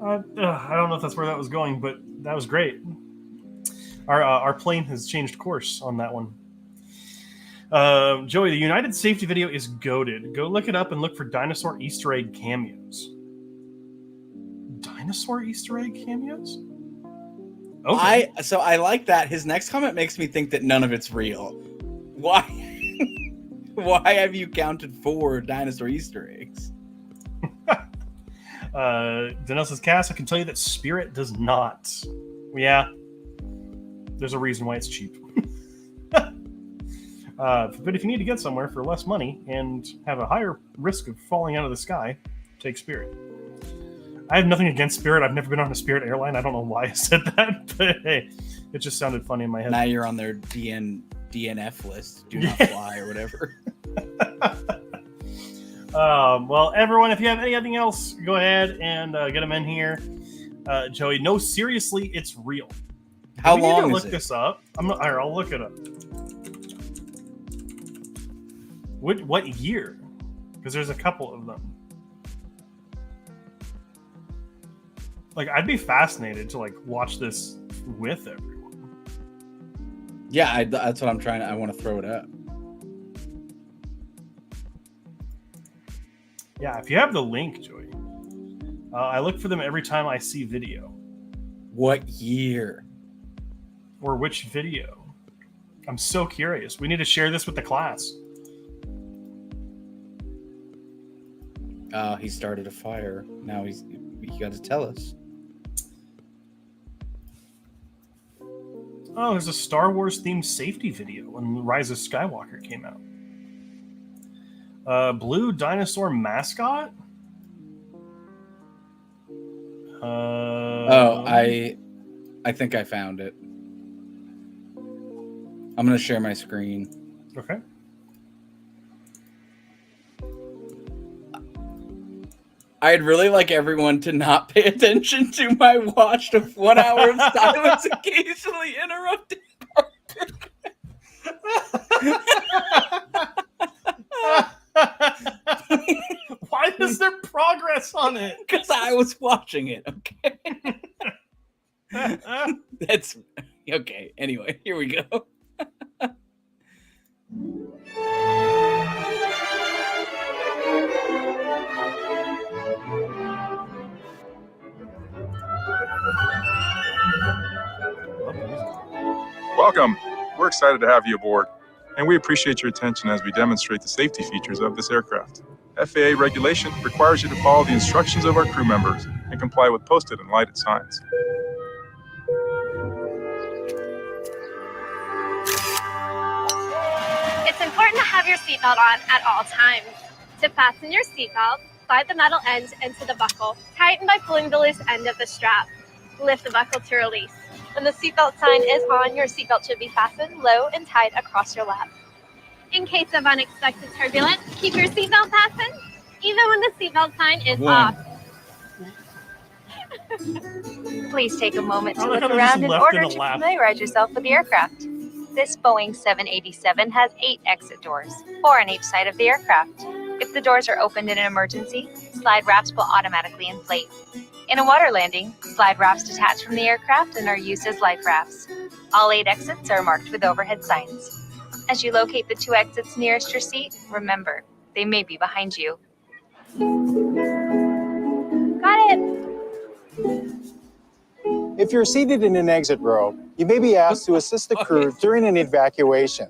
I don't know if that's where that was going, but that was great. Our plane has changed course on that one. Joey, the United Safety video is goated. Go look it up and look for dinosaur Easter egg cameos. Dinosaur Easter egg cameos? Okay. I like that. His next comment makes me think that none of it's real. Why? Why have you counted 4 dinosaur Easter eggs? Danelle says, Cass, I can tell you that Spirit does not. Yeah. There's a reason why it's cheap. But if you need to get somewhere for less money and have a higher risk of falling out of the sky, take Spirit. I have nothing against Spirit. I've never been on a Spirit airline. I don't know why I said that, but hey, it just sounded funny in my head. Now you're on their DNF list. Do not fly or whatever. Well, everyone, if you have anything else, go ahead and get them in here. Joey, no, seriously, it's real. How long need to is look it? this up. I'll look it up. What year? Because there's a couple of them. Like, I'd be fascinated to like watch this with everyone. Yeah, that's what I'm trying to. I want to throw it up. Yeah, if you have the link, Joey. I look for them every time I see video. What year? Or which video? I'm so curious. We need to share this with the class. He started a fire. Now he got to tell us. Oh, there's a Star Wars themed safety video when Rise of Skywalker came out. Blue dinosaur mascot? I think I found it. I'm going to share my screen. Okay. I'd really like everyone to not pay attention to my watch of 1 hour of silence occasionally interrupted. Why is there progress on it? Because I was watching it, okay? That's okay. Anyway, here we go. Welcome. We're excited to have you aboard, and we appreciate your attention as we demonstrate the safety features of this aircraft. FAA regulation requires you to follow the instructions of our crew members and comply with posted and lighted signs. It's important to have your seatbelt on at all times. To fasten your seatbelt, slide the metal end into the buckle. Tighten by pulling the loose end of the strap. Lift the buckle to release. When the seatbelt sign is on, your seatbelt should be fastened low and tight across your lap. In case of unexpected turbulence, keep your seatbelt fastened, even when the seatbelt sign is off. Please take a moment to I like look how they're around just in left order in to a lap. familiarize yourself with the aircraft. This Boeing 787 has 8 exit doors, 4 on each side of the aircraft. If the doors are opened in an emergency, slide rafts will automatically inflate. In a water landing, slide rafts detach from the aircraft and are used as life rafts. All 8 exits are marked with overhead signs. As you locate the 2 exits nearest your seat, remember, they may be behind you. Got it. If you're seated in an exit row, you may be asked to assist the crew during an evacuation.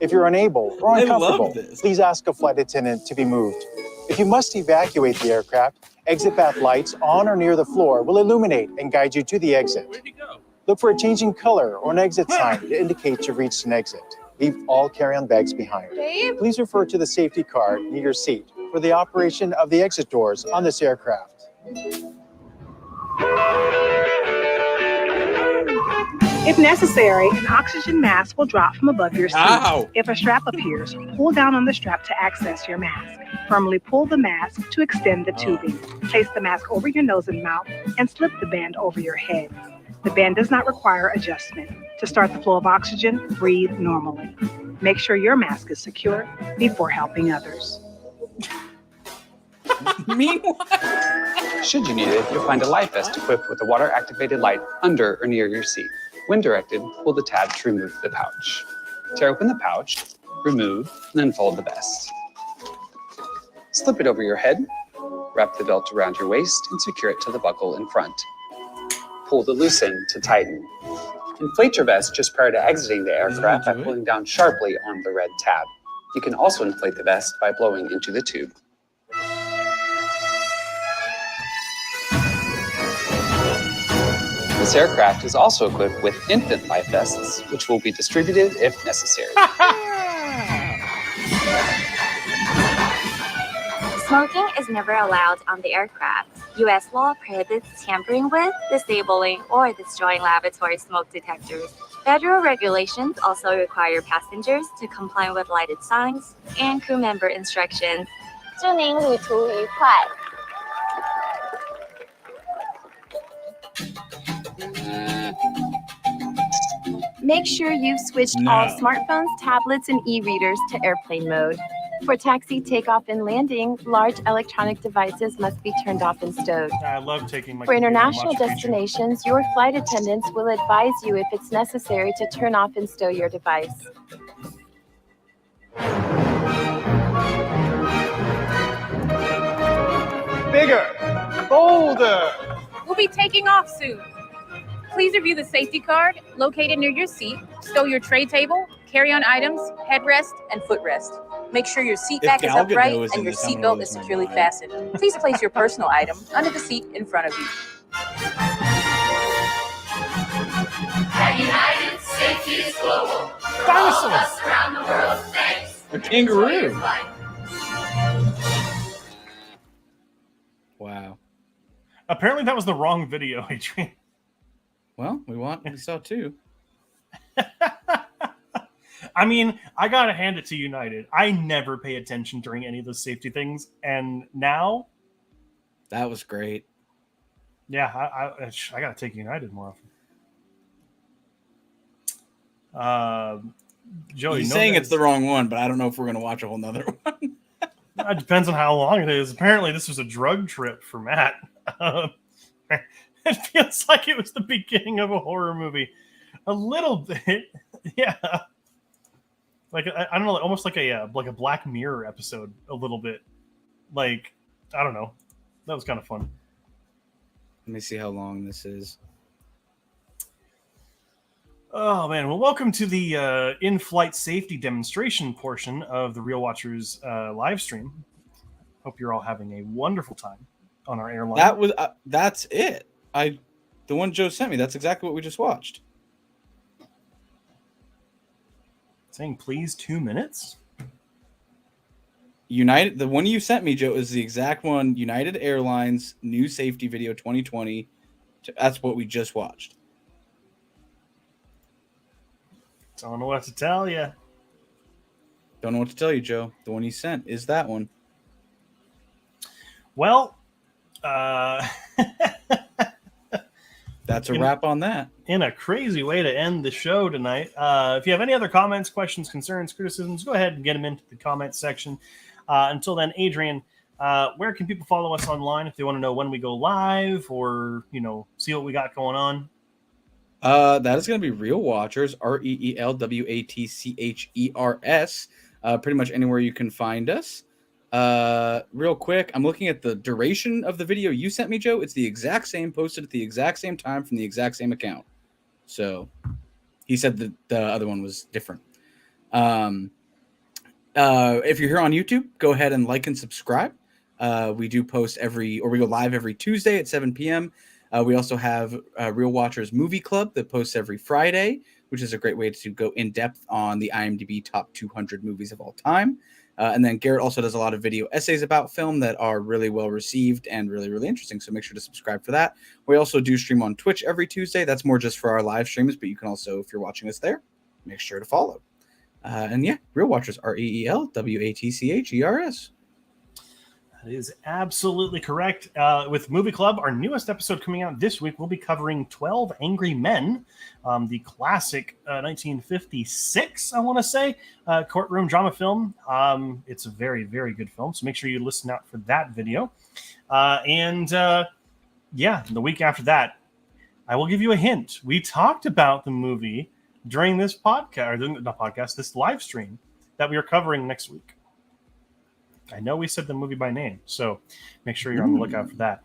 If you're unable or I love uncomfortable, this. please ask a flight attendant to be moved. If you must evacuate the aircraft, Exit path lights on or near the floor will illuminate and guide you to the exit. Where'd he go? Look for a changing color or an exit sign to indicate you've reached an exit. Leave all carry-on bags behind. Babe? Please refer to the safety card near your seat for the operation of the exit doors on this aircraft. If necessary, an oxygen mask will drop from above your seat. Ow! If a strap appears, pull down on the strap to access your mask. Firmly pull the mask to extend the tubing. Place the mask over your nose and mouth and slip the band over your head. The band does not require adjustment. To start the flow of oxygen, breathe normally. Make sure your mask is secure before helping others. Meanwhile, Should you need it, you'll find a life vest equipped with a water-activated light under or near your seat. When directed, pull the tab to remove the pouch. Tear open the pouch, remove, and then fold the vest. Slip it over your head, wrap the belt around your waist, and secure it to the buckle in front. Pull the loose end to tighten. Inflate your vest just prior to exiting the aircraft by pulling down sharply on the red tab. You can also inflate the vest by blowing into the tube. This aircraft is also equipped with infant life vests, which will be distributed if necessary. Smoking is never allowed on the aircraft. U.S. law prohibits tampering with, disabling, or destroying laboratory smoke detectors. Federal regulations also require passengers to comply with lighted signs and crew member instructions. 祝您旅途愉快。 Make sure you've switched all smartphones, tablets, and e-readers to airplane mode. For taxi takeoff and landing, large electronic devices must be turned off and stowed. I love taking my For computer and international watching Feature. destinations, your flight attendants will advise you if it's necessary to turn off and stow your device. Bigger, bolder. We'll be taking off soon. Please review the safety card located near your seat. Stow your tray table, carry-on items, headrest, and footrest. Make sure your seat back is Gal Gadot upright is and in your this, I'm gonna seatbelt lose is my securely mind. fastened. Please place your personal item under the seat in front of you. United Safety is global. Dinosaurs. Around the world, thanks. a kangaroo. Wow. Apparently, that was the wrong video, Adrian. Well, we saw two. I mean, I gotta hand it to United. I never pay attention during any of those safety things, and now, That was great. yeah, I gotta take United more often. Joey, He's no saying guys- it's the wrong one, but I don't know if we're going to watch a whole nother one. It depends on how long it is. Apparently, this was a drug trip for Matt. It feels like it was the beginning of a horror movie, a little bit, yeah. Like I don't know, almost like a Black Mirror episode, a little bit. Like I don't know, that was kind of fun. Let me see how long this is. Oh man, well, welcome to the in-flight safety demonstration portion of the Real Watchers live stream. Hope you're all having a wonderful time on our airline. That was that's it. The one Joe sent me. That's exactly what we just watched. Saying please 2 minutes. United, the one you sent me, Joe, is the exact one. United Airlines new safety video 2020. That's what we just watched. Don't know what to tell you. Don't know what to tell you, Joe. The one you sent is that one. Well, that's a wrap on that. In a crazy way to end the show tonight. If you have any other comments, questions, concerns, criticisms, go ahead and get them into the comments section. Until then, Adrian, where can people follow us online if they want to know when we go live or, see what we got going on? That is going to be Real Watchers, ReelWatchers. Pretty much anywhere you can find us. Real quick, I'm looking at the duration of the video you sent me, Joe. It's the exact same, posted at the exact same time from the exact same account. So he said that the other one was different. If you're here on YouTube, go ahead and like and subscribe. We do post we go live every Tuesday at 7 p.m. We also have Real Watchers Movie Club that posts every Friday, which is a great way to go in depth on the IMDb top 200 movies of all time. And then Garrett also does a lot of video essays about film that are really well received and really, really interesting. So make sure to subscribe for that. We also do stream on Twitch every Tuesday. That's more just for our live streams, but you can also, if you're watching us there, make sure to follow. And yeah, Real Watchers, REELWATCHERS. That is absolutely correct. With Movie Club, our newest episode coming out this week, we'll be covering 12 Angry Men, the classic 1956, I want to say, courtroom drama film. It's a very, very good film, so make sure you listen out for that video. The week after that, I will give you a hint. We talked about the movie during this podcast, this live stream that we are covering next week. I know we said the movie by name, so make sure you're on the lookout for that.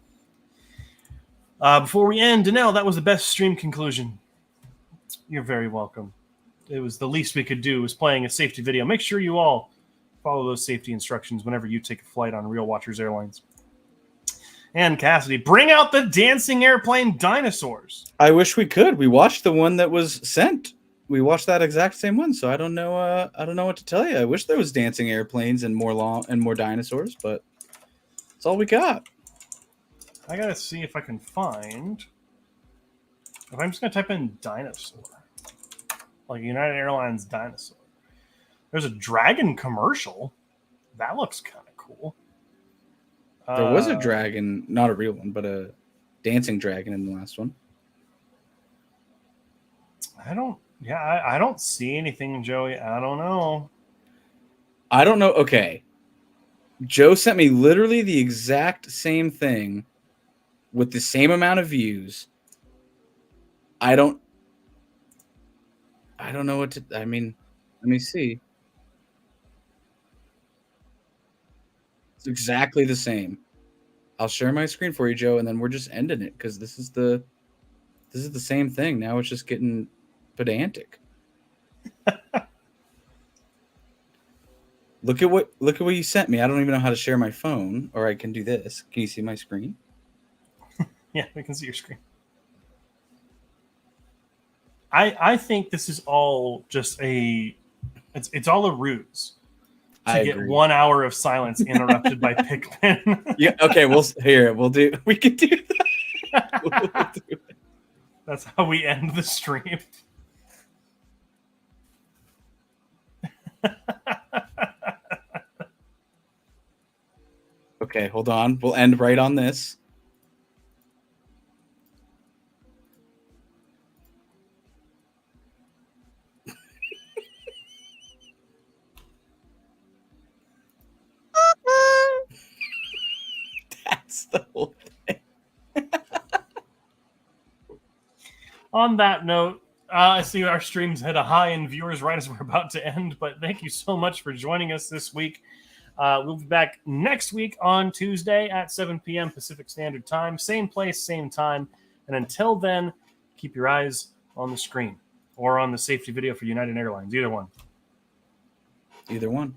Before we end, Danelle, that was the best stream conclusion. You're very welcome. It was the least we could do was playing a safety video. Make sure you all follow those safety instructions whenever you take a flight on Real Watchers Airlines. And Cassidy, bring out the dancing airplane dinosaurs. I wish we could. We watched the one that was sent. We watched that exact same one, so I don't know. I don't know what to tell you. I wish there was dancing airplanes and more dinosaurs, but that's all we got. I gotta see if I can find. If I'm just gonna type in dinosaur, like United Airlines dinosaur. There's a dragon commercial. That looks kind of cool. There was a dragon, not a real one, but a dancing dragon in the last one. I don't see anything, Joey. I don't know. Okay. Joe sent me literally the exact same thing with the same amount of views. I don't know what to... I mean, let me see. It's exactly the same. I'll share my screen for you, Joe, and then we're just ending it because this is the same thing. Now it's just getting pedantic. Look at what you sent me. I don't even know how to share my phone, or I can do this. Can you see my screen? Yeah, we can see your screen. I think this is all just it's all a ruse to get 1 hour of silence interrupted by Pikmin. Yeah, okay, we can do that. We'll do it. That's how we end the stream. Okay, hold on. We'll end right on this. That's the whole thing. On that note, I see our streams hit a high in viewers right as we're about to end, but thank you so much for joining us this week. We'll be back next week on Tuesday at 7 p.m. Pacific Standard Time. Same place, same time. And until then, keep your eyes on the screen or on the safety video for United Airlines. Either one. Either one.